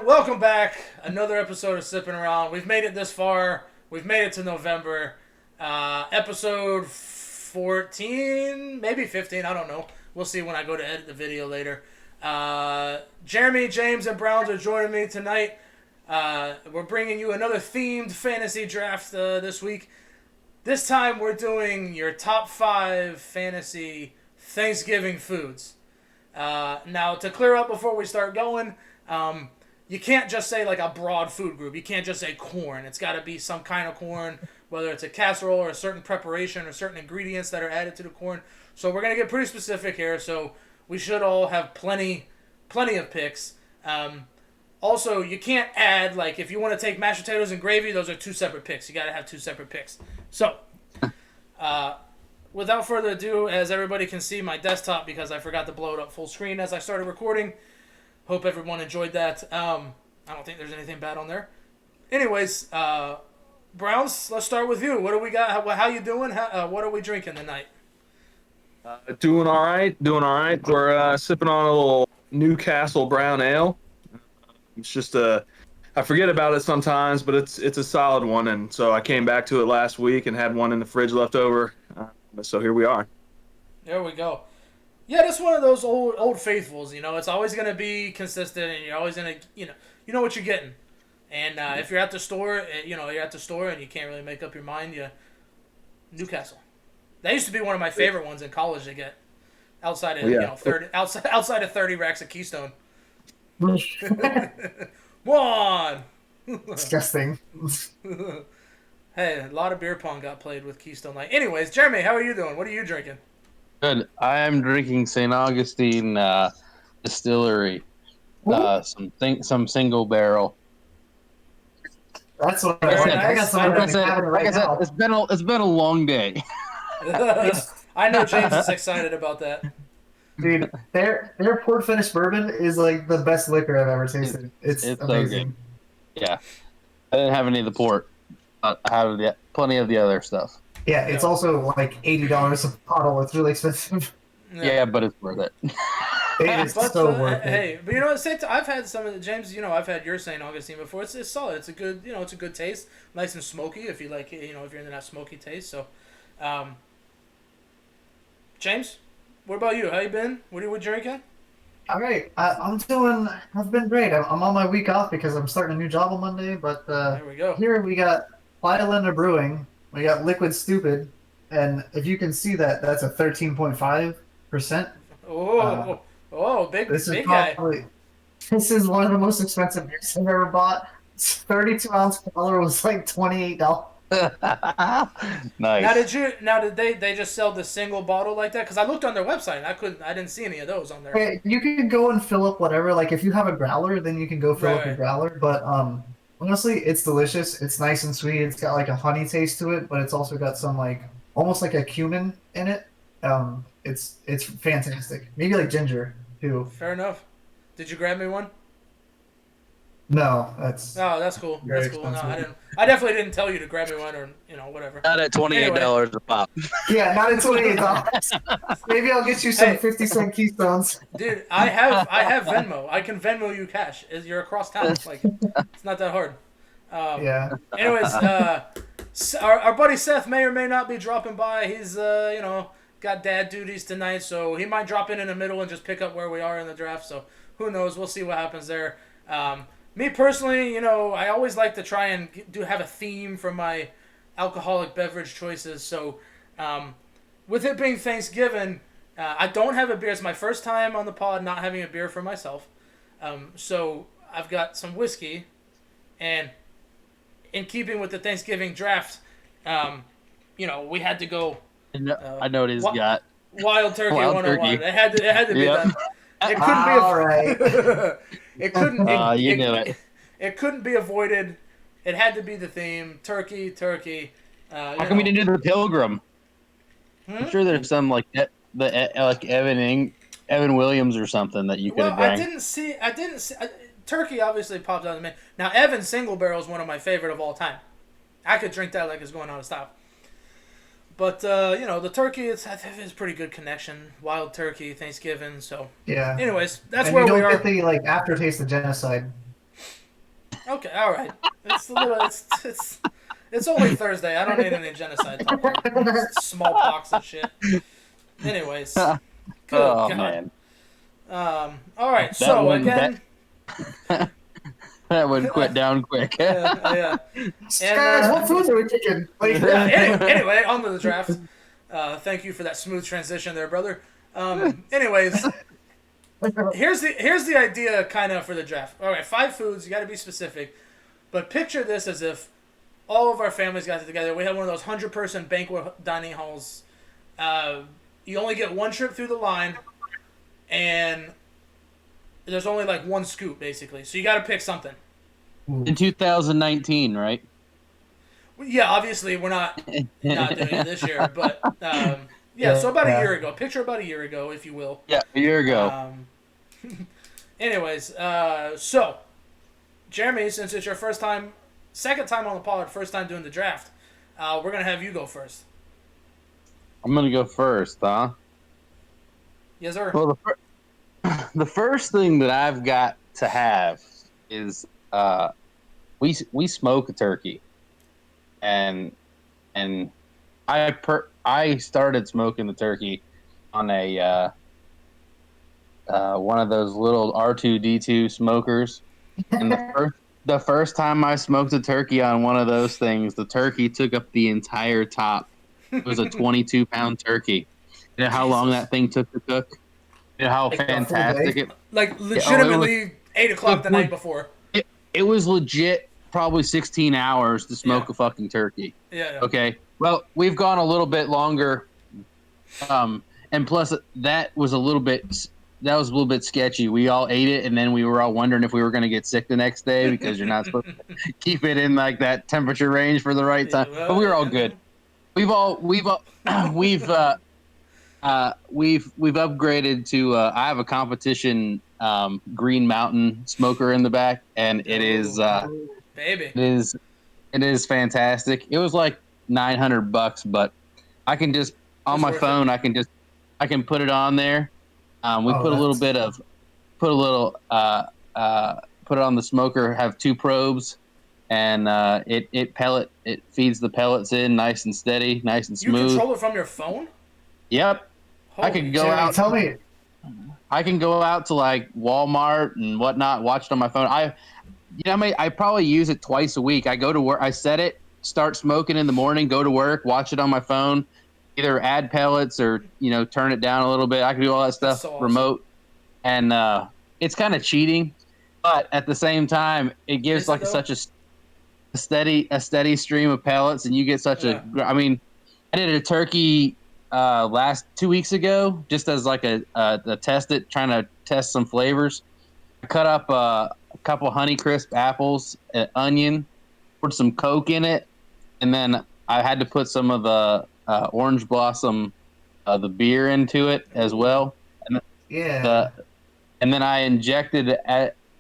welcome back. Another episode of Sippin Around. We've made it this far. We've made it to November. Episode 14, maybe 15, I don't know. We'll see when I go to edit the video later. Jeremy, James, and Browns are joining me tonight. We're bringing you another themed fantasy draft this week. This time we're doing your top 5 fantasy Thanksgiving foods. Now, to clear up before we start going, you can't just say like a broad food group. You can't just say corn. It's got to be some kind of corn, whether it's a casserole or a certain preparation or certain ingredients that are added to the corn. So we're going to get pretty specific here. So we should all have plenty of picks. Also, you can't add, like, if you want to take mashed potatoes and gravy, those are 2 separate picks. You got to have 2 separate picks. So, without further ado, as everybody can see my desktop because I forgot to blow it up full screen as I started recording. Hope everyone enjoyed that. I don't think there's anything bad on there. Anyways, Browns, let's start with you. What do we got? How you doing? What are we drinking tonight? Doing all right. We're sipping on a little Newcastle brown ale. It's just I forget about it sometimes, but it's a solid one, and so I came back to it last week and had one in the fridge left over. So here we are. There we go. Yeah, that's one of those old faithfuls. You know, it's always going to be consistent, and you're always going to, you know what you're getting. And if you're at the store, you're at the store and you can't really make up your mind, Newcastle. That used to be one of my favorite ones in college to get, outside of 30 racks of Keystone. One. Disgusting. Hey, a lot of beer pong got played with Keystone Light. Anyways, Jeremy, how are you doing? What are you drinking? Good. I am drinking St. Augustine Distillery. Some single barrel. That's what I got. Like I said, it's been a long day. I know James is excited about that. Dude, their port finish bourbon is like the best liquor I've ever tasted. It's amazing. So yeah, I didn't have any of the port. I have plenty of the other stuff. Yeah, it's also like $80 a bottle. It's really expensive. Yeah, but it's worth it. It is so worth it. Hey, but I've had some of the James. I've had your St. Augustine before. It's solid. It's a good, it's a good taste. Nice and smoky. If you like, if you're into that smoky taste. So, James, what about you? How you been? What are you drinking? All right, I've been great. I'm on my week off because I'm starting a new job on Monday. But there we go. Here we got Playalinda Brewing. We got Liquid Stupid, and if you can see that, that's a 13.5%. Big guy. This is one of the most expensive beers I've ever bought. 32-ounce color was like $28. Nice. Did they just sell the single bottle like that? Because I looked on their website and I didn't see any of those on there. Hey, you can go and fill up whatever. Like if you have a growler, then you can go fill up your growler. But honestly, it's delicious. It's nice and sweet. It's got like a honey taste to it, but it's also got some like almost like a cumin in it. It's fantastic. Maybe like ginger too. Fair enough. Did you grab me one? No, that's cool. Very That's cool. No, expensive. I definitely didn't tell you to grab me one or whatever. Not at $28 a pop. Yeah, not at $28. Maybe I'll get you some 50-cent Keystones. Dude, I have Venmo. I can Venmo you cash. You're across town. Like it's not that hard. Yeah. Anyways, our buddy Seth may or may not be dropping by. He's got dad duties tonight, so he might drop in the middle and just pick up where we are in the draft. So who knows? We'll see what happens there. Me personally, I always like to try and have a theme for my alcoholic beverage choices. So, with it being Thanksgiving, I don't have a beer. It's my first time on the pod not having a beer for myself. So I've got some whiskey, and in keeping with the Thanksgiving draft, we had to go. I know what he's got. Wild Turkey Wild 101. Turkey. It had to be done. It couldn't be all right. It couldn't. You knew it. It couldn't be avoided. It had to be the theme. Turkey. How come we didn't do the Pilgrim? I'm sure there's some like Evan Williams or something that you could have drank. I didn't see. Turkey obviously popped out of me. Now Evan Single Barrel is one of my favorite of all time. I could drink that like it's going out of style. But, the turkey, I think it's a pretty good connection. Wild turkey, Thanksgiving, so. Yeah. Anyways, that's and where we we are. don't get the, aftertaste of genocide. Okay, all right. It's a little. It's only Thursday. I don't need any genocide talk. Smallpox and shit. Anyways, good Oh God. man, All right. So again, that would quit down quick. yeah. Guys, what foods are we kicking? Like, Anyway, on to the draft. Thank you for that smooth transition there, brother. Anyways, here's the idea kind of for the draft. All right, 5 foods. You got to be specific, but picture this as if all of our families got together. We had one of those 100-person banquet dining halls. You only get one trip through the line, and there's only like one scoop basically. So you got to pick something. In 2019, right? Yeah, obviously we're not doing it this year, but so about a year ago. Picture about a year ago, if you will. Yeah, a year ago. Anyways, so Jeremy, since it's your second time on the pod, first time doing the draft, we're gonna have you go first. I'm gonna go first, huh? Yes, sir. Well, the first thing that I've got to have is we smoke a turkey, and I started smoking the turkey on a one of those little R2D2 smokers, and the first time I smoked a turkey on one of those things, the turkey took up the entire top. It was a 22-pound turkey. You know how long that thing took to cook? You know how fantastic it. Like legitimately 8 o'clock the night before. It was legit. Probably 16 hours to smoke a fucking turkey. Yeah. Okay. Well, we've gone a little bit longer, and plus that was a little bit sketchy. We all ate it, and then we were all wondering if we were going to get sick the next day because you're not supposed to keep it in like that temperature range for the right time. But we were all good. We've upgraded to. I have a competition Green Mountain smoker in the back, and it is. Baby. It is fantastic. It was like $900, but I can just on my phone. I can put it on there. We put it on the smoker. Have 2 probes, and it feeds the pellets in nice and steady, nice and smooth. You control it from your phone? Yep. I can go out. Tell me. I can go out to like Walmart and whatnot, watch it on my phone. I probably use it twice a week. I go to work, I set it, start smoking in the morning, go to work, watch it on my phone, either add pellets or, turn it down a little bit. I can do all that stuff remote. And it's kind of cheating, but at the same time, it gives such a steady stream of pellets, and you get I did a turkey last 2 weeks ago, just as like a trying to test some flavors. I cut up a couple Honeycrisp apples, an onion, put some Coke in it, and then I had to put some of the Orange Blossom, the beer into it as well. And and then I injected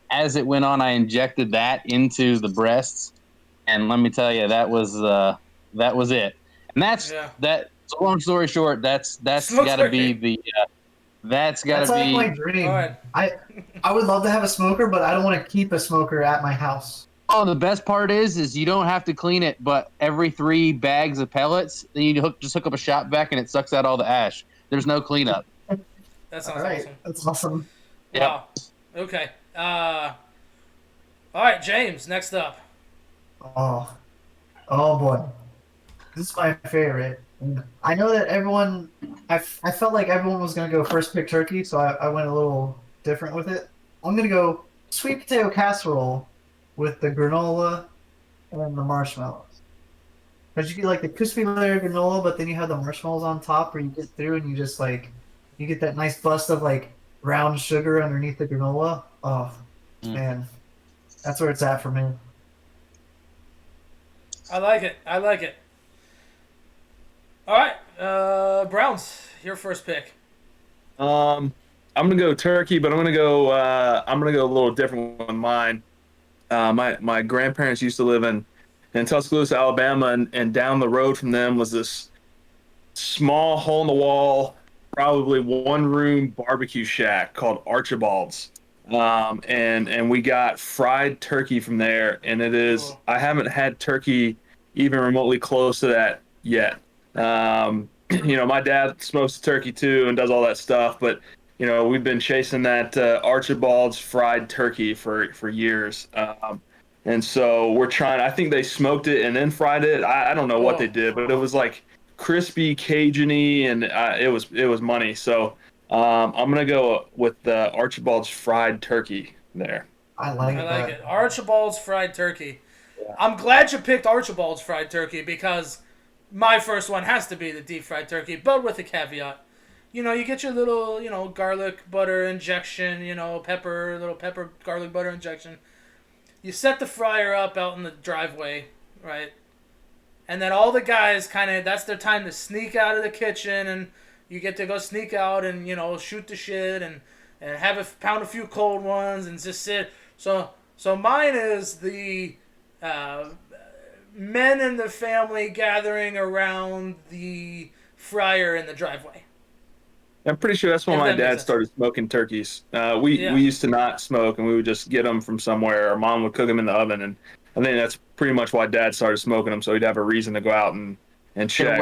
as it went on. I injected that into the breasts, and let me tell you, that was it. And that's that. So long story short, that's got to be the. That's like my dream. I would love to have a smoker, but I don't want to keep a smoker at my house. Oh, the best part is you don't have to clean it, but every 3 bags of pellets, then you just hook up a shop vac and it sucks out all the ash. There's no cleanup. That sounds awesome. That's awesome. Wow. Yep. Okay. All right, James, next up. Oh boy. This is my favorite. I know that everyone, I felt like everyone was going to go first pick turkey, so I went a little different with it. I'm going to go sweet potato casserole with the granola and the marshmallows. Because you get like the crispy layer of granola, but then you have the marshmallows on top where you get through and you just like, you get that nice bust of like brown sugar underneath the granola. Oh, man. That's where it's at for me. I like it. All right, Browns, your first pick. I'm gonna go turkey, but I'm gonna go a little different with mine. My grandparents used to live in Tuscaloosa, Alabama, and down the road from them was this small hole in the wall, probably 1-room barbecue shack called Archibald's. and we got fried turkey from there, and it is Cool. I haven't had turkey even remotely close to that yet. My dad smokes turkey too and does all that stuff, but we've been chasing that Archibald's fried turkey for years. And so we're trying. I think they smoked it and then fried it. I don't know what they did, but it was like crispy, Cajun-y, and it was money. So I'm gonna go with the Archibald's fried turkey there. I like it. Archibald's fried turkey. Yeah. I'm glad you picked Archibald's fried turkey because my first one has to be the deep fried turkey, but with a caveat. You get your little, garlic butter injection, little pepper garlic butter injection. You set the fryer up out in the driveway, right? And then all the guys that's their time to sneak out of the kitchen, and you get to go sneak out and, shoot the shit and have pound a few cold ones and just sit. So mine is the men in the family gathering around the fryer in the driveway. I'm pretty sure that's when my dad started smoking turkeys. We used to not smoke, and we would just get them from somewhere. Our mom would cook them in the oven, and I think that's pretty much why Dad started smoking them, so he'd have a reason to go out and check.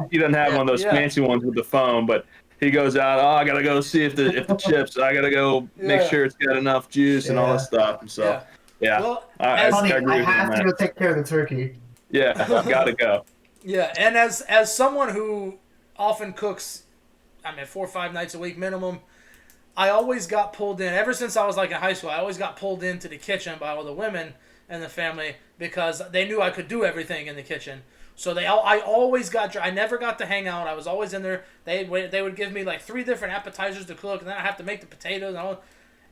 He doesn't have one of those fancy ones with the foam, but he goes out. Oh, I gotta go see if the chips. I gotta go make sure it's got enough juice and all that stuff. And so, Well, I have to go take care of the turkey. Yeah, I've got to go. Yeah, and as someone who often cooks, 4 or 5 nights a week minimum, I always got pulled in. Ever since I was in high school, I always got pulled into the kitchen by all the women in the family because they knew I could do everything in the kitchen. So I never got to hang out. I was always in there. They would give me 3 different appetizers to cook, and then I have to make the potatoes and all.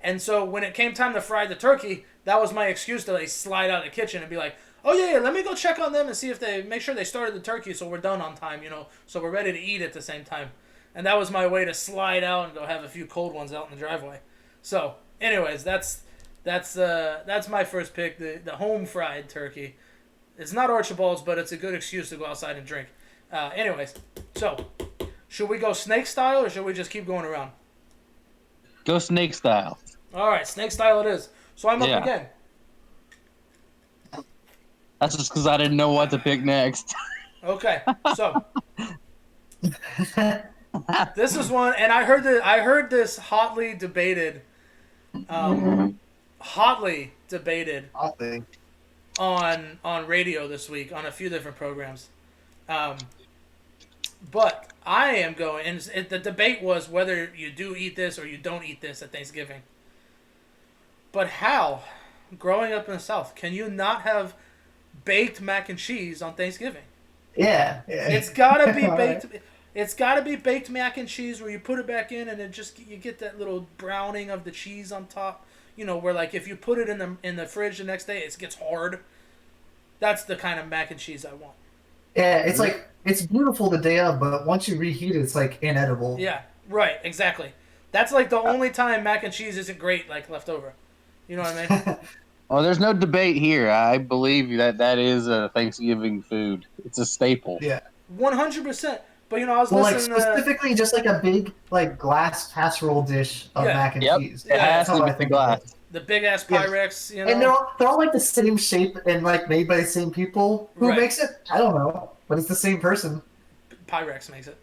And so when it came time to fry the turkey, that was my excuse to slide out of the kitchen and be like, oh yeah, let me go check on them and see if make sure they started the turkey so we're done on time, so we're ready to eat at the same time. And that was my way to slide out and go have a few cold ones out in the driveway. So, anyways, that's my first pick, the home fried turkey. It's not Archibald's, but it's a good excuse to go outside and drink. Anyways, so should we go snake style or should we just keep going around? Go snake style. All right, snake style it is. So I'm up again. That's just because I didn't know what to pick next. Okay, so this is one, and I heard this hotly debated on radio this week on a few different programs. But I am going, and the debate was whether you do eat this or you don't eat this at Thanksgiving. But how, growing up in the South, can you not have baked mac and cheese on Thanksgiving? Yeah. It's gotta be baked. It's gotta be baked mac and cheese where you put it back in and then you get that little browning of the cheese on top. Where if you put it in the fridge the next day, it gets hard. That's the kind of mac and cheese I want. Yeah, it's it's beautiful the day of, but once you reheat it, it's inedible. Yeah, right, exactly. That's the only time mac and cheese isn't great, left over. You know what I mean? Well, there's no debate here. I believe that is a Thanksgiving food. It's a staple. Yeah. 100%. But I was listening specifically just a big glass casserole dish of mac and cheese. It has to be the glass. The big ass Pyrex, And they're all the same shape and made by the same people. Who makes it? I don't know, but it's the same person. Pyrex makes it.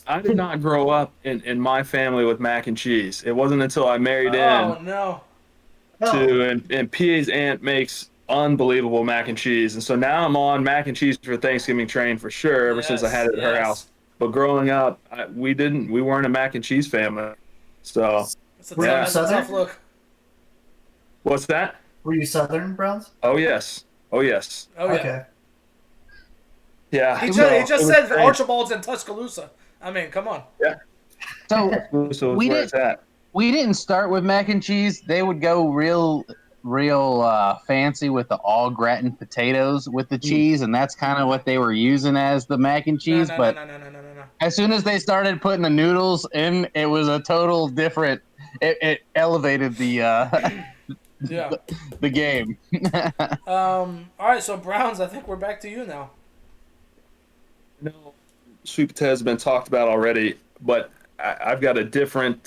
I did not grow up in my family with mac and cheese. It wasn't until I married and PA's aunt makes unbelievable mac and cheese, and so now I'm on mac and cheese for Thanksgiving train for sure ever since I had it at her house. But growing up, we weren't a mac and cheese family. So it's a tough look. What's that? Were you Southern Browns? Oh yes. Oh yeah. Okay. Yeah. He just said Archibald's in Tuscaloosa. Come on. Yeah. So we didn't start with mac and cheese. They would go real fancy with the au gratin potatoes with the cheese, and that's kind of what they were using as the mac and cheese. No. As soon as they started putting the noodles in, it was a total different. It elevated the the game. All right, so Browns, I think we're back to you now. Sweet potatoes have been talked about already, but I've got a different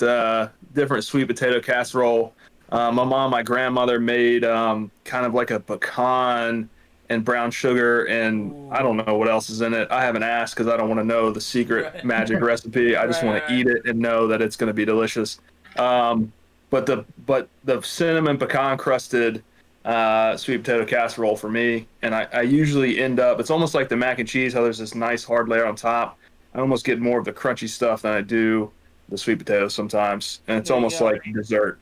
sweet potato casserole. My grandmother made kind of like a pecan and brown sugar, and I don't know what else is in it. I haven't asked because I don't want to know the secret magic recipe. I just want to eat it and know that it's going to be delicious. But the cinnamon pecan crusted sweet potato casserole for me, and I usually end up, it's almost like the mac and cheese, how there's this nice hard layer on top. I almost get more of the crunchy stuff than I do the sweet potatoes sometimes, and it's almost like dessert.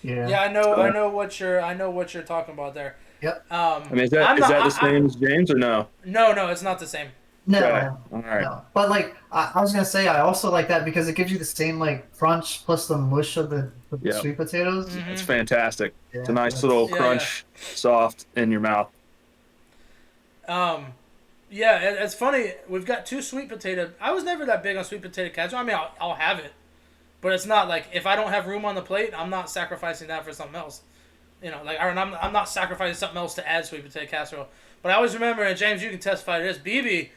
Yeah, I know what you're talking about there. Yep. I mean, is that the same as James or no? No, it's not the same. No. Okay. All right. No. But like I was gonna say, I also like that because it gives you the same like crunch plus the mush of the sweet potatoes. Mm-hmm. It's fantastic. Yeah, it's a nice little crunch, soft in your mouth. Yeah, it's funny. We've got 2 sweet potato. I was never that big on sweet potato casserole. I mean, I'll have it, but it's not like if I don't have room on the plate, I'm not sacrificing that for something else. You know, like I'm not sacrificing something else to add sweet potato casserole. But I always remember, and James, you can testify to this. BB,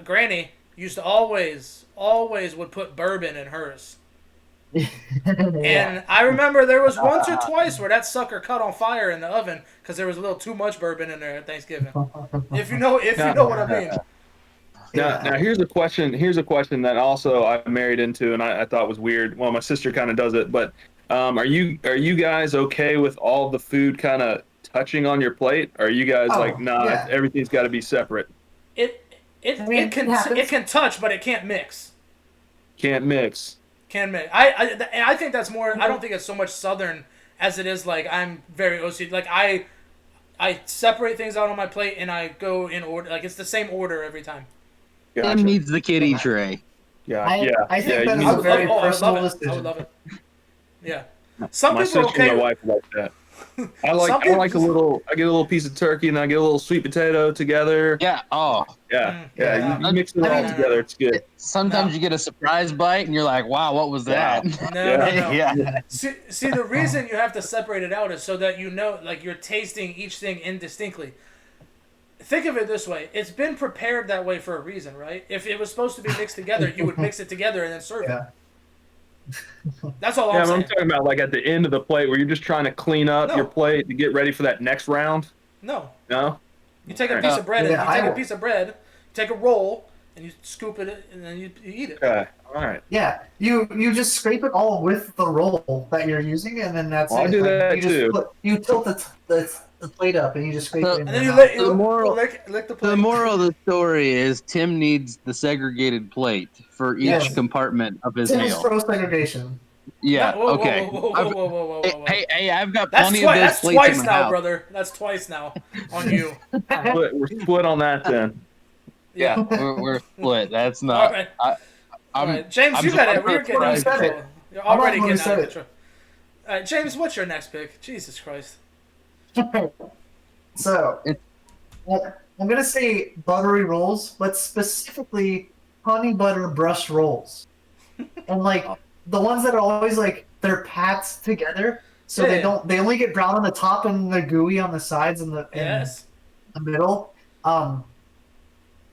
Granny used to always would put bourbon in hers. And I remember there was once or twice where that sucker caught on fire in the oven because there was a little too much bourbon in there at Thanksgiving. If you know what I mean. Now here's a question that also I married into and I thought was weird. Well, my sister kind of does it, but are you guys okay with all the food kind of touching on your plate? Or are you guys everything's got to be separate? It can touch, but it can't mix. Can't mix. I think that's more. I don't think it's so much Southern as it is like I'm very OCD. Like I separate things out on my plate and I go in order. Like it's the same order every time. Gotcha. Tim needs the kitty tray. I think that is a very personal decision. I would love it. Yeah. Some my people are sister okay. and my wife like that. I get a little piece of turkey and I get a little sweet potato together. Yeah. Oh. Yeah. You mix it all together. It's good. Sometimes you get a surprise bite and you're like, wow, what was that? No. Yeah. See, the reason you have to separate it out is so that you know, like you're tasting each thing indistinctly. Think of it this way. It's been prepared that way for a reason, right? If it was supposed to be mixed together, you would mix it together and then serve it. That's all I'm saying. I'm talking about like at the end of the plate where you're just trying to clean up your plate to get ready for that next round. No. You take a piece of bread, take a roll, and you scoop it, and then you eat it. Okay. All right. Yeah, you just scrape it all with the roll that you're using, and then that's it. I do that too. You tilt the plate up, and you just scrape it in. And then you lick the plate. The moral of the story is Tim needs the segregated plate for each compartment of his meal. Tim's pro segregation. Yeah. Okay. Whoa. Hey, I've got plenty of those that's plates twice in my now, house. brother. That's twice now on you. We're split on that then. Yeah, we're split. That's not. All right. All right. James, you got it. We're getting out of control. You're already getting out of control. All right, James, what's your next pick? Jesus Christ. So, I'm gonna say buttery rolls, but specifically honey butter brushed rolls, and like the ones that are always like they're packed together, so they only get brown on the top and they're gooey on the sides and the middle.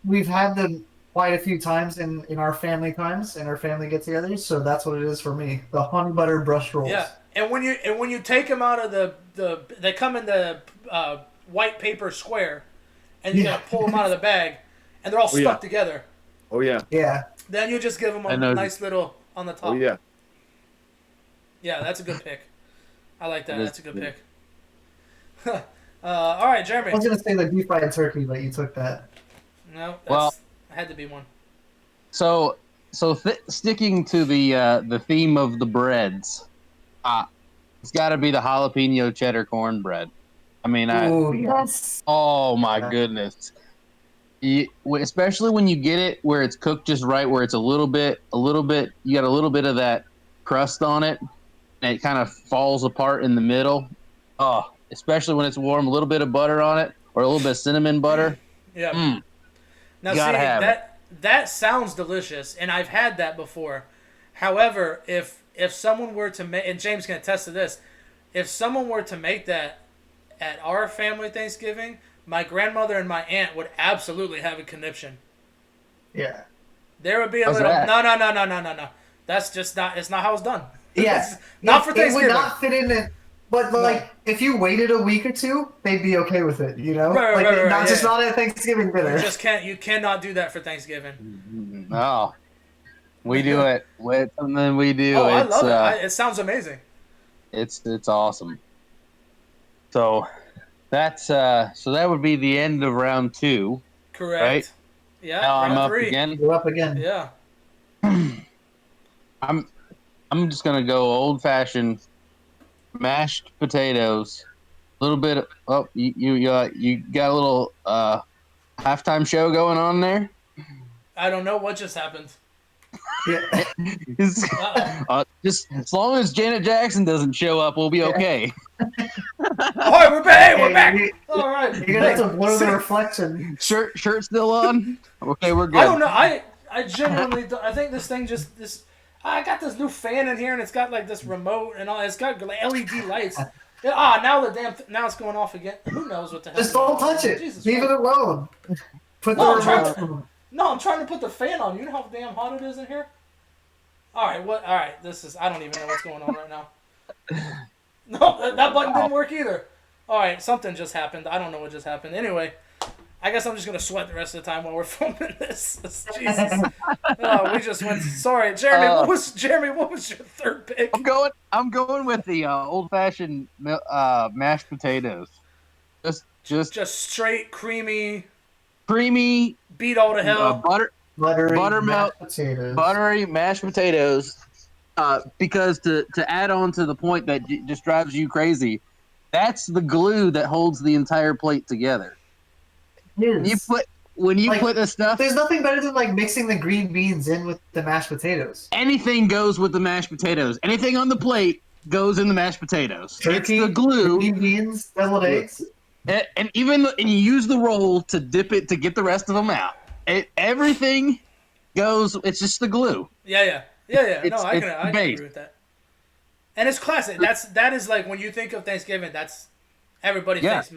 We've had them quite a few times in our family times and our family get-togethers, so that's what it is for me. The honey butter brushed rolls. Yeah, and when you take them out of the they come in the white paper square, and you gotta pull them out of the bag, and they're all stuck together. Oh yeah. Yeah. Then you just give them a nice little on the top. Oh yeah. Yeah, that's a good pick. I like that. That's a good pick. All right, Jeremy. I was gonna say the deep fried turkey, but you took that. No, that had to be one. So sticking to the theme of the breads, it's got to be the jalapeno cheddar cornbread. I mean, yes. Oh my goodness. Especially when you get it where it's cooked just right, where it's a little bit, you got a little bit of that crust on it, and it kind of falls apart in the middle. Oh, especially when it's warm, a little bit of butter on it, or a little bit of cinnamon butter. Yeah. Now see, that sounds delicious, and I've had that before. However, if someone were to make, and James can attest to this, if someone were to make that at our family Thanksgiving, my grandmother and my aunt would absolutely have a conniption. Yeah. There would be a little no. That's just not. It's not how it's done. Yeah, not for Thanksgiving. It would not fit in it. But like, if you waited a week or two, they'd be okay with it. You know, Right, not just not a Thanksgiving dinner. You just can't. You cannot do that for Thanksgiving. No, we do it. With something we do. Oh, I love it. It sounds amazing. It's awesome. So that's so that would be the end of round 2. Correct. Right? Yeah. Now I'm round up 3. again. You're up again. Yeah. I'm just gonna go old fashioned mashed potatoes. A little bit. You got a little halftime show going on there. I don't know what just happened. Yeah. Just as long as Janet Jackson doesn't show up, we'll be okay. All right, we're back. Hey, we're back. All right. You're gonna have to blur the reflection. Shirt still on? Okay, we're good. I don't know. I genuinely I think this thing I got this new fan in here and it's got like this remote and all. It's got LED lights. Now now it's going off again. Who knows what the hell? Just don't touch it. Leave it alone. Put the remote. No, I'm trying to put the fan on. You know how damn hot it is in here? All right, what? All right, I don't even know what's going on right now. No, that button didn't work either. All right, something just happened. I don't know what just happened. Anyway, I guess I'm just going to sweat the rest of the time while we're filming this. Jesus. We just went. Sorry, Jeremy, what was your third pick? I'm going with the old-fashioned mashed potatoes. Just straight creamy, beat all to hell. Buttermilk potatoes. Buttery mashed potatoes. Because to add on to the point that just drives you crazy, that's the glue that holds the entire plate together. When you put the stuff, there's nothing better than like mixing the green beans in with the mashed potatoes. Anything goes with the mashed potatoes. Anything on the plate goes in the mashed potatoes. Turkey, it's the glue, green beans, deviled eggs. And you use the roll to dip it to get the rest of them out. Everything goes. It's just the glue. Yeah. No, I can agree with that. And it's classic. That is like when you think of Thanksgiving. That's everybody thinks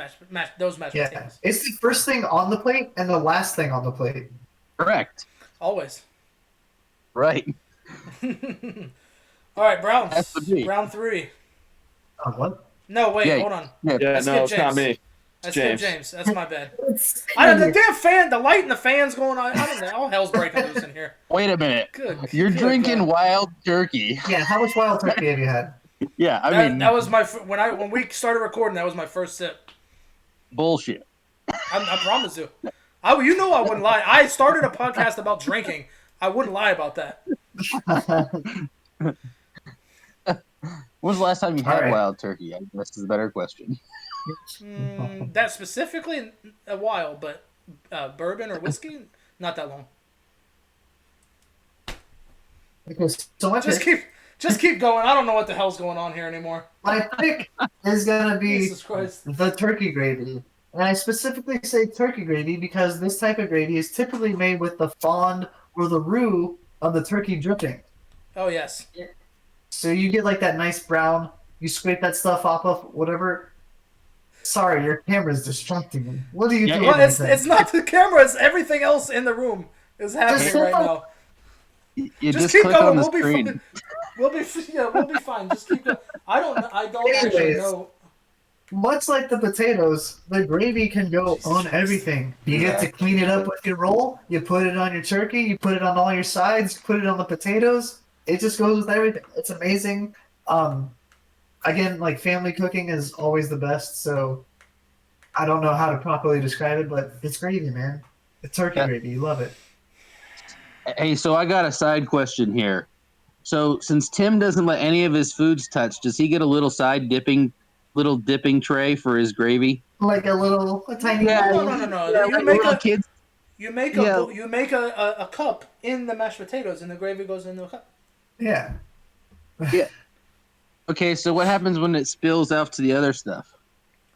those mashed potatoes. It's the first thing on the plate and the last thing on the plate. Correct. Always. Right. All right, Browns. Round 3. What? No, wait, hold on. Yeah, no, it's not me. That's James. That's my bad. The damn fan, the light and the fan's going on. I don't know. All hell's breaking loose in here. Wait a minute. You're drinking wild turkey. Yeah, how much wild turkey have you had? Yeah, that was my when we started recording. That was my first sip. Bullshit. I promise you. I wouldn't lie. I started a podcast about drinking. I wouldn't lie about that. When was the last time you had wild turkey? I guess is a better question. That specifically a while, but bourbon or whiskey, not that long. Just keep going. I don't know what the hell's going on here anymore. My pick is gonna be the turkey gravy, and I specifically say turkey gravy because this type of gravy is typically made with the fond or the roux of the turkey dripping. Oh yes. So you get like that nice brown. You scrape that stuff off of whatever. Sorry, your camera's distracting me. What are you doing? Well, it's not the camera. It's everything else in the room is happening right now. You just keep going. We'll be fine. We'll be fine. Just keep going. I don't actually know. Much like the potatoes, the gravy can go on everything. You get to clean it up with your roll. You put it on your turkey. You put it on all your sides. You put it on the potatoes. It just goes with everything. It's amazing. Again, like family cooking is always the best, so I don't know how to properly describe it, but it's gravy, man. It's turkey gravy. You love it. Hey, so I got a side question here. So since Tim doesn't let any of his foods touch, does he get a little dipping tray for his gravy? Like a tiny. No. Yeah, you make a cup in the mashed potatoes, and the gravy goes into a cup. Yeah. Yeah. Okay, so what happens when it spills out to the other stuff?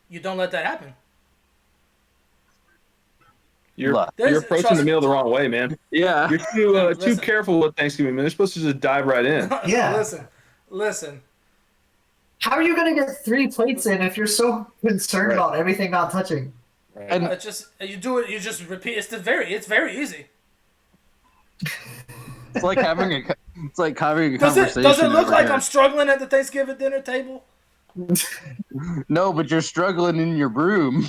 You don't let that happen. You're approaching the meal the wrong way, man. Yeah. You're too careful with Thanksgiving, man. They're supposed to just dive right in. Yeah. Listen. How are you going to get 3 plates in if you're so concerned about everything not touching? Right. And you do it. You just repeat. It's very easy. It's like having It's like having a Does conversation. it look over like here. I'm struggling at the Thanksgiving dinner table? No, but you're struggling in your broom.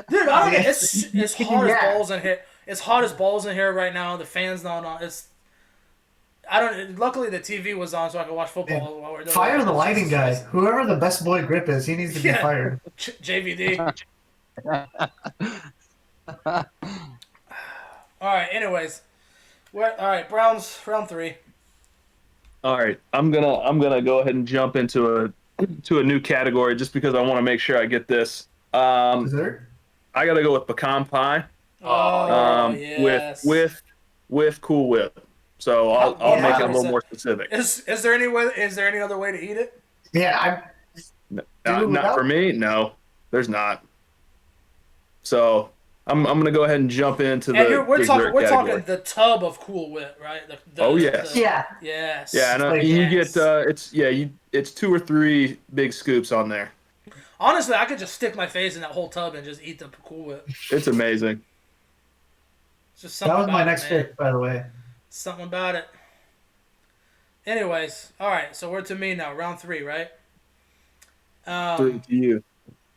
Dude, I don't get it's hot as Yeah. balls in here. It's hot as balls in here right now. The fan's not on. I don't. Luckily, the TV was on, so I could watch football while we're doing Fire it. the lighting guy. Whoever the best boy grip is, he needs to be Yeah. fired. JVD. All right. Anyways, all right. Browns round 3. All right, I'm gonna go ahead and jump into a new category just because I want to make sure I get this. Dessert? I gotta go with pecan pie. Oh yes. With Cool Whip. So I'll make it a little more specific. Is there any way? Is there any other way to eat it? Yeah, Not for me. No, there's not. So I'm gonna go ahead and jump into We're dessert talking the tub of Cool Whip, right? Oh, yes. Yeah. Yes. Yeah, and you get it's 2 or 3 big scoops on there. Honestly, I could just stick my face in that whole tub and just eat the Cool Whip. It's amazing. It's just something that was my about next it, man. pick, by the way. Something about it. Anyways, all right. So we're to me now, round 3, right? 3 to you.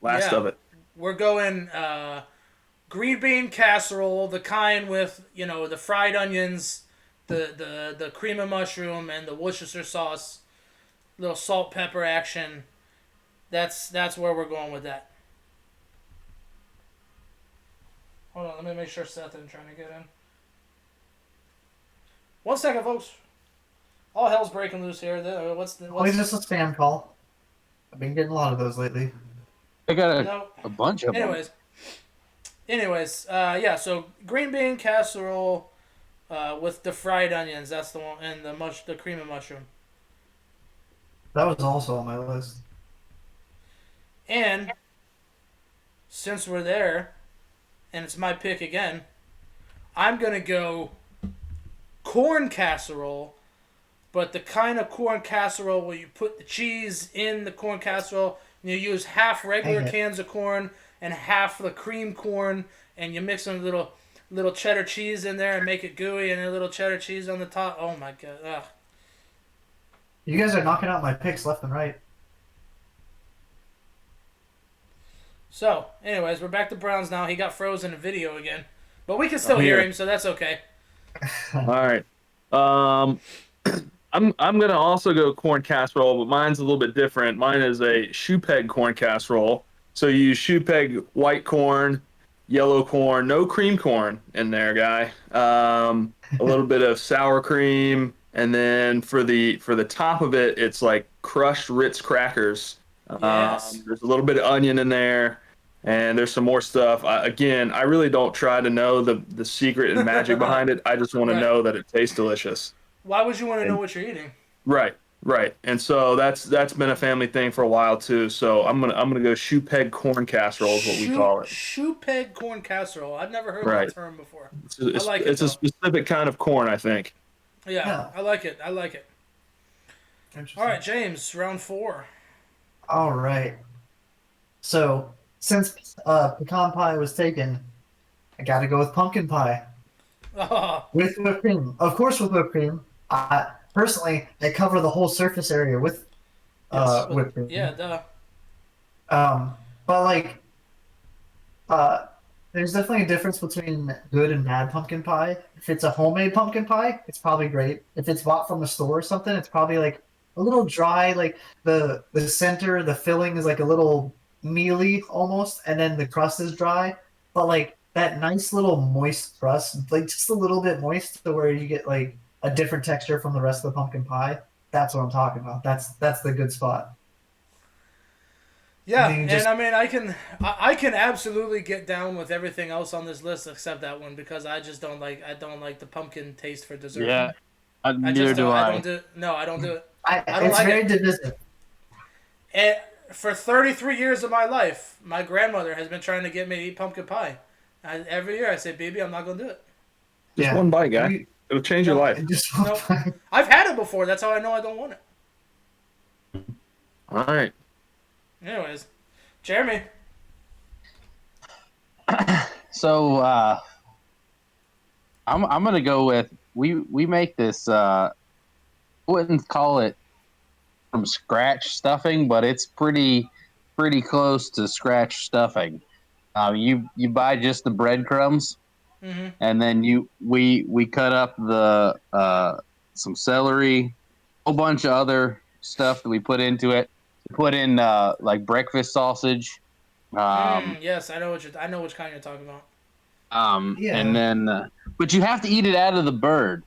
Last of it. We're going green bean casserole, the kind with the fried onions, the cream of mushroom, and the Worcestershire sauce, little salt pepper action. That's where we're going with that. Hold on, let me make sure Seth isn't trying to get in. 1 second, folks. All hell's breaking loose here. What's Only just a spam call. I've been getting a lot of those lately. I got a bunch of them. Anyways, yeah. So green bean casserole with the fried onions. That's the one, and the cream of mushroom. That was also on my list. And since we're there, and it's my pick again, I'm gonna go corn casserole, but the kind of corn casserole where you put the cheese in the corn casserole and you use half regular cans of corn and half the cream corn, and you mix some little cheddar cheese in there and make it gooey, and a little cheddar cheese on the top. Oh my god! Ugh. You guys are knocking out my picks left and right. So, anyways, we're back to Browns now. He got frozen in video again, but we can still hear him, so that's okay. All right. I'm gonna also go corn casserole, but mine's a little bit different. Mine is a shoe peg corn casserole. So you use shoe peg white corn, yellow corn, no cream corn in there, guy. A little bit of sour cream, and then for the top of it, it's like crushed Ritz crackers. Yes. There's a little bit of onion in there, and there's some more stuff. I really don't try to know the secret and magic behind it. I just want to know that it tastes delicious. Why would you want to know what you're eating? Right. And so that's been a family thing for a while too. So I'm gonna go shoe peg corn casserole is what we call it. Shoe peg corn casserole. I've never heard that term before. It's, I like it's a specific kind of corn, I think. Yeah, I like it. All right, James, round 4. All right. So since pecan pie was taken, I got to go with pumpkin pie with whipped cream. Of course, with whipped cream. Personally, I cover the whole surface area with whipped cream. Yeah, duh. But like, there's definitely a difference between good and bad pumpkin pie. If it's a homemade pumpkin pie, it's probably great. If it's bought from a store or something, it's probably like a little dry. Like the center, the filling is like a little mealy almost, and then the crust is dry. But like that nice little moist crust, like just a little bit moist, to where you get like a different texture from the rest of the pumpkin pie. That's what I'm talking about. That's the good spot. Yeah, and I mean, I can absolutely get down with everything else on this list except that one, because I just don't like the pumpkin taste for dessert. Yeah, neither do I. I don't do it. I don't like it. It's very divisive. And for 33 years of my life, my grandmother has been trying to get me to eat pumpkin pie. Every year I say, "Baby, I'm not gonna do it." Just one bite, guy. It'll change your life. I've had it before. That's how I know I don't want it. All right. Anyways, Jeremy. So I'm gonna go with we make this wouldn't call it from scratch stuffing, but it's pretty close to scratch stuffing. You buy just the breadcrumbs, and then we cut up the some celery, a whole bunch of other stuff that we put into it. We put in like breakfast sausage. Yes, I know which kind you're talking about. And then, but you have to eat it out of the bird.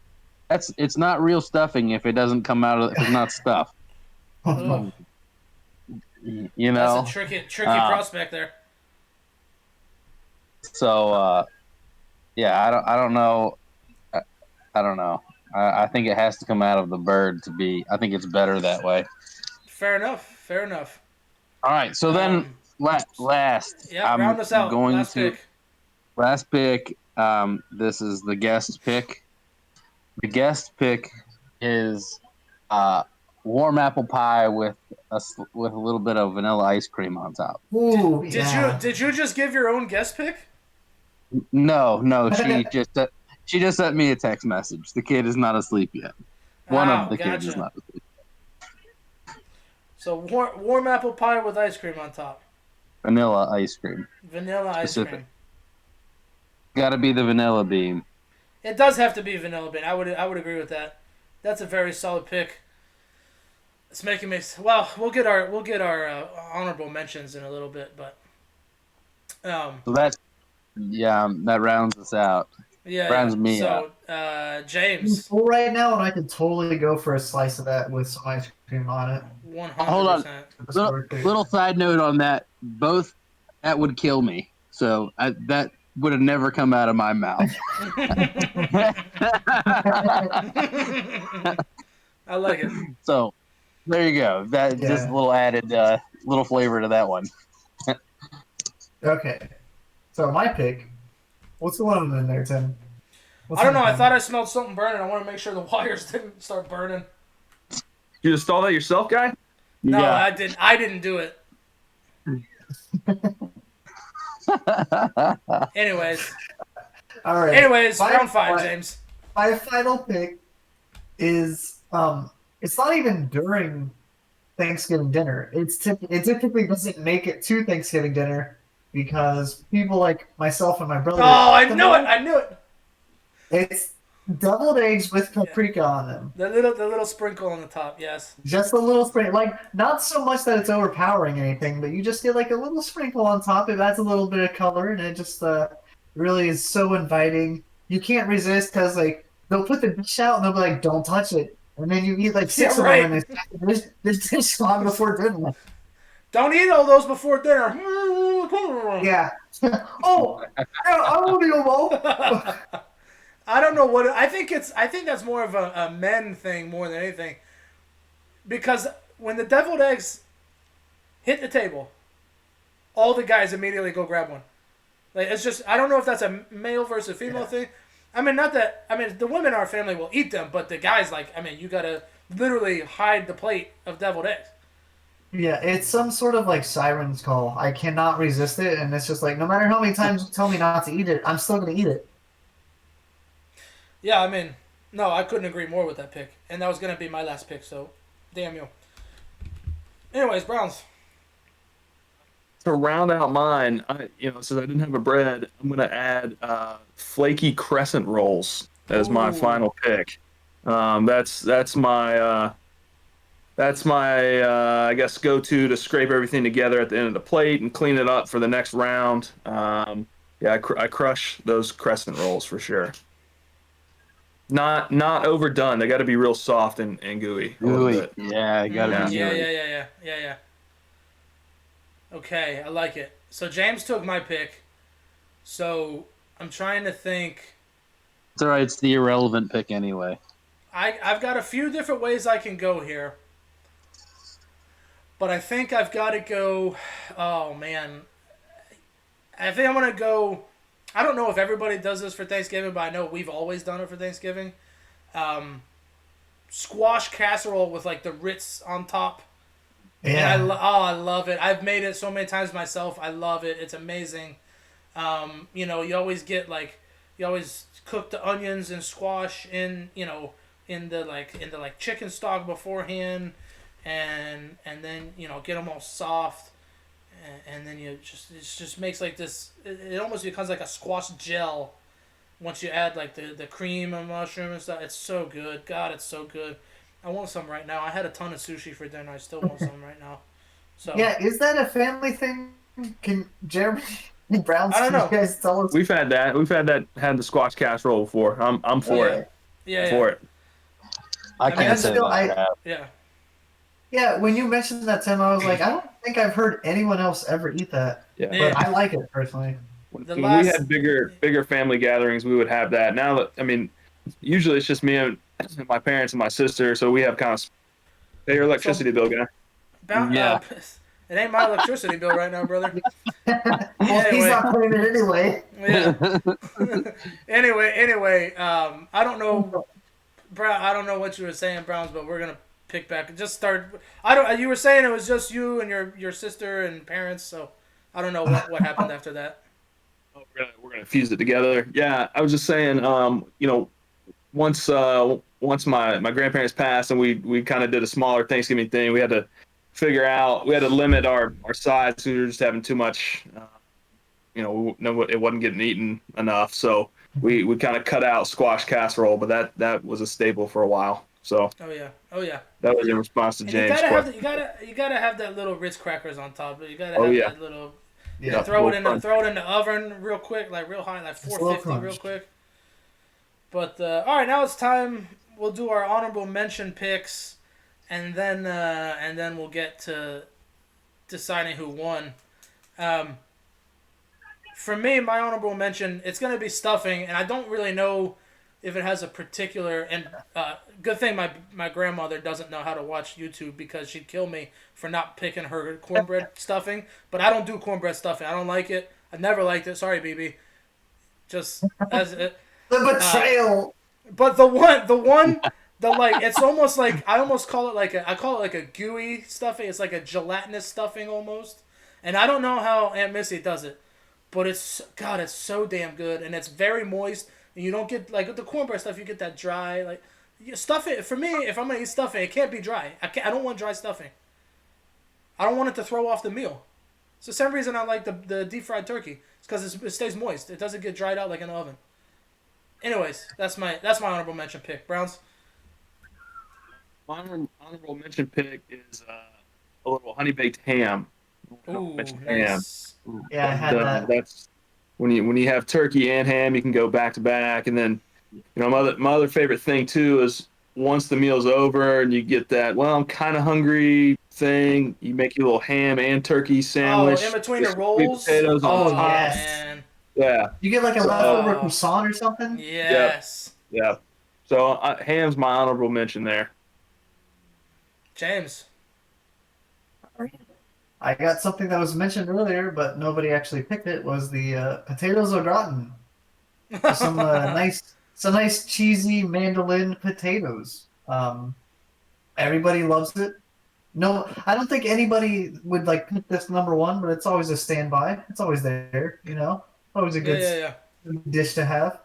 It's not real stuffing if it doesn't come out of if it's not stuffed. Oh, You know, that's a tricky prospect there. So yeah, I don't know. I don't know. I think it has to come out of the bird to be. I think it's better that way. Fair enough. All right. So then last. Yeah, round us out. Last pick. This is the guest pick. The guest pick is warm apple pie with a little bit of vanilla ice cream on top. Ooh, Did you just give your own guest pick? No. She just sent me a text message. The kid is not asleep yet. One of the kids is not asleep. So warm apple pie with ice cream on top. Vanilla ice cream. Ice cream. Got to be the vanilla bean. It does have to be vanilla bean. I would agree with that. That's a very solid pick. It's making me we'll get our honorable mentions in a little bit, but so that rounds us out. Rounds me out. James. Full right now, and I could totally go for a slice of that with some ice cream on it. 100%. Hold on. Little side note on that. Both that would kill me. So that would have never come out of my mouth. I like it. So there you go. That just a little added little flavor to that one. Okay. So my pick. What's going on in there, Tim? I don't know. I thought I smelled something burning. I want to make sure the wires didn't start burning. You install that yourself, guy? No, I didn't. I didn't do it. Anyways. All right. Round 5, James. My final pick is it's not even during Thanksgiving dinner. It typically doesn't make it to Thanksgiving dinner because people like myself and my brother. Oh, I knew it. It's deviled eggs with paprika on them. The little sprinkle on the top, yes. Just a little sprinkle, like not so much that it's overpowering anything, but you just get like a little sprinkle on top. It adds a little bit of color, and it just really is so inviting. You can't resist because like they'll put the dish out and they'll be like, "Don't touch it," and then you eat like 6 of them, and this dish gone before dinner. Don't eat all those before dinner. Yeah. Oh, I won't eat them all. I don't know what I think that's more of a men thing more than anything, because when the deviled eggs hit the table, all the guys immediately go grab one. Like it's just I don't know if that's a male versus female thing. I mean, the women in our family will eat them, but the guys you gotta literally hide the plate of deviled eggs. Yeah, it's some sort of like siren's call. I cannot resist it, and it's just like no matter how many times you tell me not to eat it, I'm still gonna eat it. Yeah, no, I couldn't agree more with that pick. And that was going to be my last pick, so damn you. Anyways, Browns. To round out mine, since I didn't have a bread, I'm going to add flaky crescent rolls as my final pick. That's my I guess go-to scrape everything together at the end of the plate and clean it up for the next round. I crush those crescent rolls for sure. Not overdone. They got to be real soft and gooey. Gooey. Yeah, got to be gooey. Yeah. Okay, I like it. So James took my pick. So I'm trying to think. It's all right. It's the irrelevant pick anyway. I've got a few different ways I can go here. But I think I've got to go. Oh, man. I think I'm going to go. I don't know if everybody does this for Thanksgiving, but I know we've always done it for Thanksgiving. Squash casserole with like the Ritz on top. Yeah. And I love it. I've made it so many times myself. I love it. It's amazing. You always get you always cook the onions and squash in in the chicken stock beforehand, and then get them all soft, and then it just makes like this. It almost becomes like a squash gel once you add like the cream and mushroom and stuff. It's so good. God, it's so good. I want some right now. I had a ton of sushi for dinner. I still want some right now. So yeah, is that a family thing? Can Jeremy Brown? I don't know. You guys tell us. We've had that. Had the squash casserole before. I'm for it. Yeah. For it. I mean, can't that's say still- that I have. Yeah. Yeah, when you mentioned that, Tim, I was like, I don't think I've heard anyone else ever eat that. Yeah. But I like it personally. When we had bigger family gatherings, we would have that. Now that usually it's just me and my parents and my sister, so we have kind of pay your electricity bill, guy. Yeah. It ain't my electricity bill right now, brother. Well, he's not paying it anyway. Yeah. Anyway, I don't know, Brown. I don't know what you were saying, Browns, but we're gonna pick back. Just start. You were saying it was just you and your sister and parents, so I don't know what happened after that. Oh, we're gonna fuse it together. Yeah, I was just saying, once my grandparents passed and we kind of did a smaller Thanksgiving thing, we had to limit our size because we were just having too much. It wasn't getting eaten enough, so we kind of cut out squash casserole, but that was a staple for a while. So Oh yeah. that was in response to And James' you question. gotta have that little Ritz crackers on top. You gotta Oh, have yeah. that little. Yeah. Throw it in the oven real quick, like real high, like 450 real quick. But all right, now it's time. We'll do our honorable mention picks, and then we'll get to deciding who won. For me, my honorable mention, it's gonna be stuffing, and I don't really know if it has a particular and good thing my grandmother doesn't know how to watch YouTube because she'd kill me for not picking her cornbread stuffing. But I don't do cornbread stuffing. I don't like it. I never liked it. Sorry, BB. Just as it. The betrayal. But it's almost like I almost call it like a gooey stuffing. It's like a gelatinous stuffing almost. And I don't know how Aunt Missy does it, but it's so damn good, and it's very moist. And you don't get like with the cornbread stuff, you get that dry like you stuff it. For me, if I'm gonna eat stuffing, it can't be dry. I don't want dry stuffing. I don't want it to throw off the meal. It's the same reason I like the deep fried turkey. It's because it stays moist. It doesn't get dried out like in the oven. Anyways, that's my honorable mention pick. Browns. My honorable mention pick is a little honey baked ham. Ooh, Ham. nice. Yeah, I had that. That's when you have turkey and ham, you can go back to back. And then, my other favorite thing too is once the meal's over and you get that, well, I'm kind of hungry thing. You make your little ham and turkey sandwich. Oh, in between the with rolls. sweet potatoes on top. Yes. Man. Yeah. You get like a leftover croissant or something? Yes. Yeah. So ham's my honorable mention there. James. I got something that was mentioned earlier, but nobody actually picked it. Was the potatoes au gratin? Some nice cheesy mandolin potatoes. Everybody loves it. No, I don't think anybody would like pick this number one, but it's always a standby. It's always there, Always a good dish to have.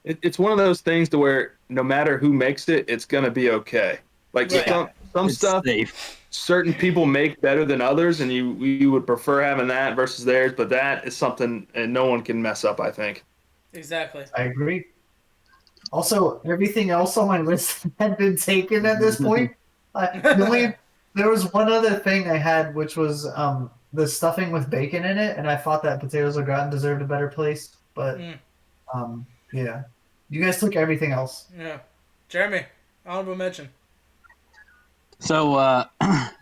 It's one of those things to where no matter who makes it, it's gonna be okay. Like some It's stuff, safe. certain people make better than others, and you would prefer having that versus theirs. But that is something, and no one can mess up. I think. Exactly. I agree. Also, everything else on my list had been taken at this point. There was one other thing I had, which was the stuffing with bacon in it, and I thought that potatoes au gratin deserved a better place. But yeah, you guys took everything else. Yeah. Jeremy, honorable mention. So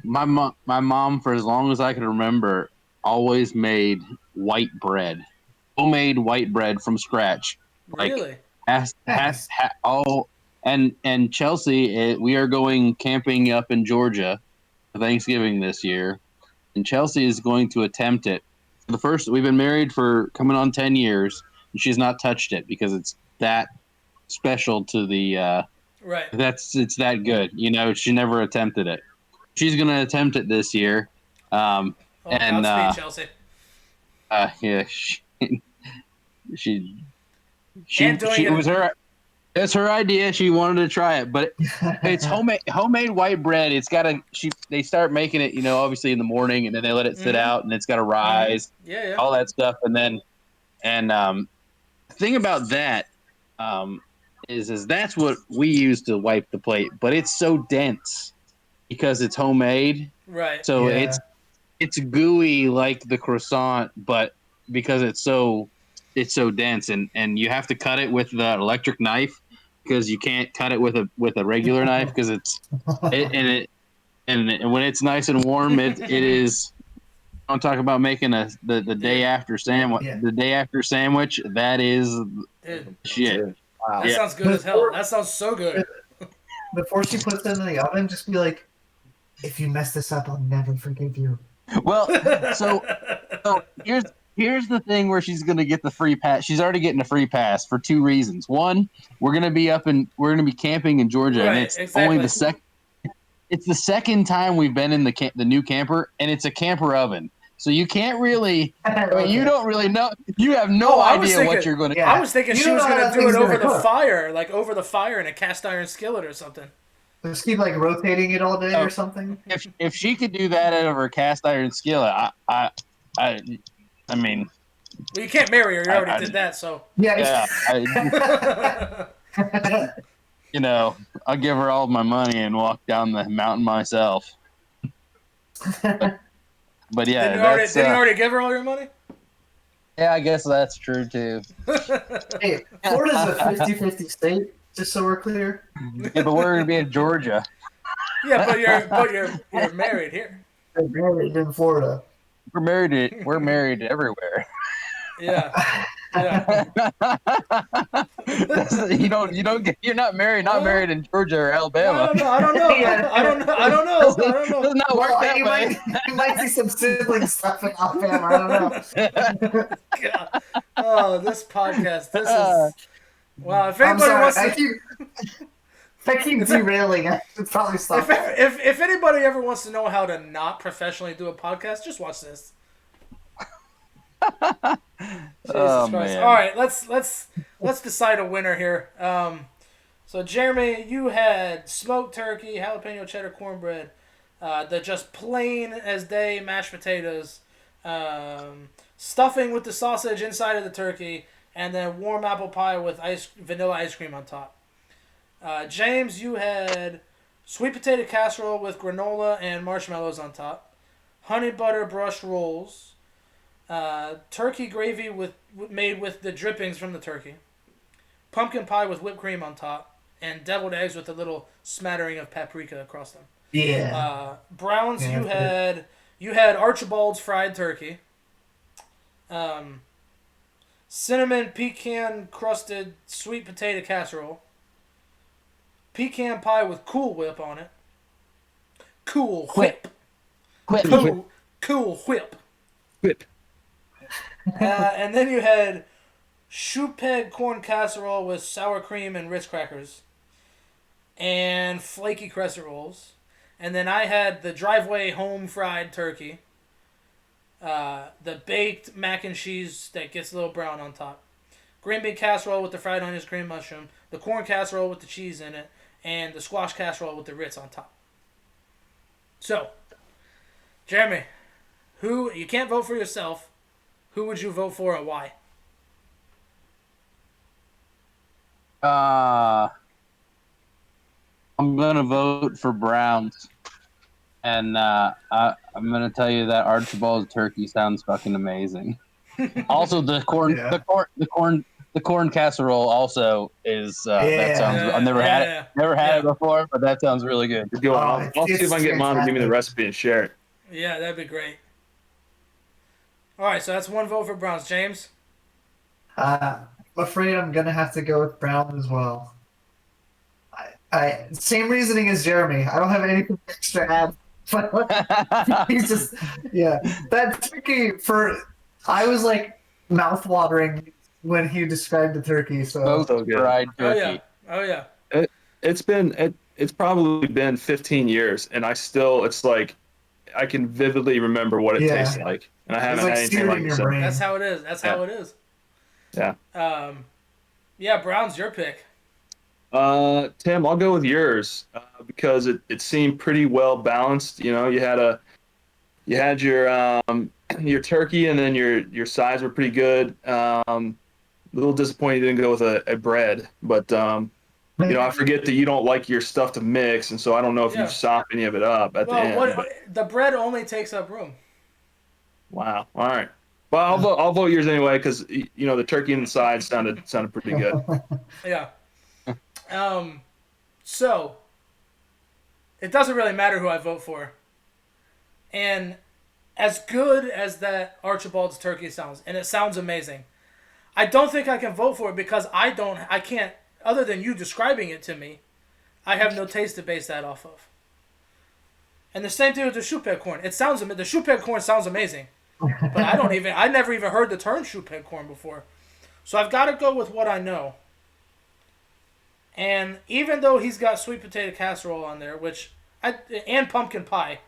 my mom, for as long as I can remember, always made white bread, homemade white bread from scratch. Really? And Chelsea, we are going camping up in Georgia for Thanksgiving this year, and Chelsea is going to attempt it. We've been married for coming on 10 years, and she's not touched it because it's that special to the. Right. It's that good. She never attempted it. She's gonna attempt it this year. Godspeed, Chelsea. Yeah, she And doing it was her. That's her idea. She wanted to try it, but it's homemade white bread. It's got they start making it, obviously in the morning, and then they let it sit out, and it's got to rise, all that stuff, and then, the thing about that, is that's what we use to wipe the plate, but it's so dense because it's homemade, right? So it's gooey like the croissant, but because it's so dense, and you have to cut it with the electric knife. Because you can't cut it with a regular knife because and when it's nice and warm, it is. Don't talk about making the day after sandwich. Yeah. The day after sandwich, that is shit. Wow. That sounds good as hell. That sounds so good. Before she puts it in the oven, just be like, "If you mess this up, I'll never forgive you." Well, so Here's the thing where she's going to get the free pass. She's already getting a free pass for two reasons. One, we're going to be camping in Georgia, and it's only the second. It's the second time we've been in the new camper, and it's a camper oven. So you can't really. You don't really know. You have no idea what you're going to. I was thinking she was going to do it over the fire, like over the fire in a cast iron skillet or something. Just keep rotating it all day or something. If she could do that over a cast iron skillet, I mean, well, you can't marry her. You already did that, so yeah. I'll give her all my money and walk down the mountain myself. But yeah, didn't you already give her all your money? Yeah, I guess that's true too. Hey, Florida's a 50-50 state, just so we're clear. Yeah, but we're gonna be in Georgia. Yeah, but you're married here. You're married in Florida. We're married everywhere. Yeah. You're not married in Georgia or Alabama. I don't know. I don't know. Does not work that way. You might see some sibling stuff in Alabama. I don't know. God. Oh, this podcast. This is wow. If anybody wants I keep derailing. I should probably stop. If anybody ever wants to know how to not professionally do a podcast, just watch this. Jesus Christ. Man. All right, let's decide a winner here. So Jeremy, you had smoked turkey, jalapeno cheddar cornbread, the just plain as day mashed potatoes, stuffing with the sausage inside of the turkey, and then warm apple pie with vanilla ice cream on top. James, you had sweet potato casserole with granola and marshmallows on top, honey butter brushed rolls, turkey gravy made with the drippings from the turkey, pumpkin pie with whipped cream on top, and deviled eggs with a little smattering of paprika across them. Yeah. Browns, you had Archibald's fried turkey, cinnamon pecan crusted sweet potato casserole, pecan pie with Cool Whip on it. Cool Whip. Cool Whip. Whip. And then you had choux-peg corn casserole with sour cream and Ritz crackers. And flaky crescent rolls. And then I had the driveway home fried turkey. The baked mac and cheese that gets a little brown on top. Green bean casserole with the fried onions, cream mushroom. The corn casserole with the cheese in it. And the squash casserole with the Ritz on top. So, Jeremy, you can't vote for yourself. Who would you vote for and why? I'm going to vote for Browns. And I'm going to tell you that Archibald's turkey sounds fucking amazing. Also, the corn casserole also is that sounds. I've never had it before, but that sounds really good. I'll see if I can get Mom to give me the recipe and share it. Yeah, that'd be great. All right, so that's one vote for Browns. James? I'm afraid I'm gonna have to go with Browns as well. I same reasoning as Jeremy. I don't have anything extra to add. But he's just that turkey I was like mouth watering when he described the turkey. So good. Fried turkey. Oh yeah. It's probably been 15 years, and it's like I can vividly remember what it tastes like, and I haven't had anything like it. That's how it is. That's how it is. Yeah. Yeah, Browns, your pick. Tim, I'll go with yours because it seemed pretty well balanced. You know, you had your turkey, and then your sides were pretty good. A little disappointed you didn't go with a bread, but you know, I forget that you don't like your stuff to mix, and so I don't know if you sop any of it up at the end. The bread only takes up room. Wow. All right. Well, I'll vote yours anyway because you know the turkey and the sides sounded pretty good. Yeah. So it doesn't really matter who I vote for. And as good as that Archibald's turkey sounds, and it sounds amazing, I don't think I can vote for it because I can't, other than you describing it to me, I have no taste to base that off of. And the same thing with the shoe-peg corn. The shoe-peg corn sounds amazing, but I never even heard the term shoe-peg corn before. So I've got to go with what I know. And even though he's got sweet potato casserole on there, and pumpkin pie,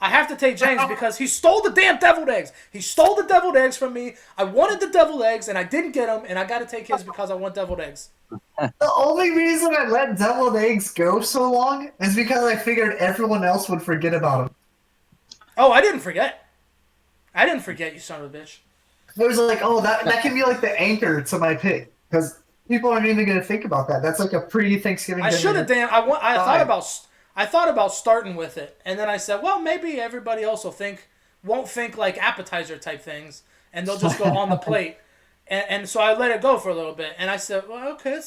I have to take James because he stole the damn deviled eggs. He stole the deviled eggs from me. I wanted the deviled eggs, and I didn't get them, and I got to take his because I want deviled eggs. The only reason I let deviled eggs go so long is because I figured everyone else would forget about them. Oh, I didn't forget. I didn't forget, you son of a bitch. It was like, oh, that can be like the anchor to my pick because people aren't even going to think about that. That's like a pre-Thanksgiving. I should have, Dan. I thought about starting with it, and then I said, well, maybe everybody else won't think like appetizer type things, and they'll just go on the plate. And so I let it go for a little bit, and I said, well, okay,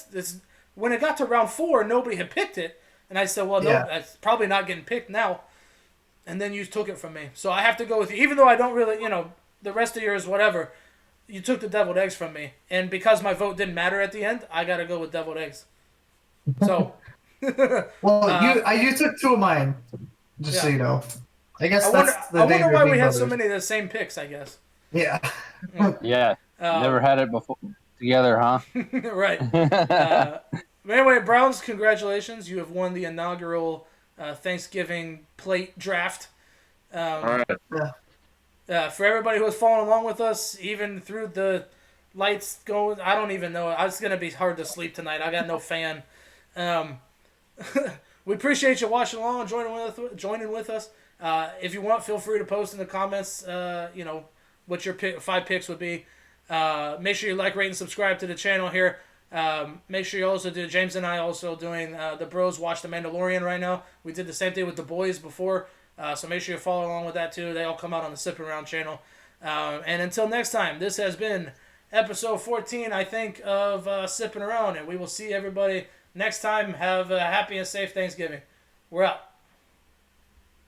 when it got to round 4, nobody had picked it, and I said, well, no, that's probably not getting picked now. And then you took it from me, so I have to go with you, even though I don't really, the rest of yours, whatever. You took the deviled eggs from me, and because my vote didn't matter at the end, I got to go with deviled eggs. So. Well, you took 2 of mine, just so you know. I guess I wonder why we had so many of the same picks, I guess. Yeah. Yeah. Never had it before together, huh? Right. But anyway, Browns, congratulations. You have won the inaugural Thanksgiving plate draft. All right. For everybody who was following along with us, even through the lights going, I don't even know. It's going to be hard to sleep tonight. I got no fan. We appreciate you watching along and joining with us. If you want, feel free to post in the comments, what your 5 picks would be. Make sure you like, rate, and subscribe to the channel here. Make sure you also do, James and I also doing the Bros Watch the Mandalorian right now. We did the same thing with the boys before, so make sure you follow along with that too. They all come out on the Sippin Around channel. And until next time, this has been episode 14, I think, of Sippin Around, and we will see everybody next time. Have a happy and safe Thanksgiving. We're out.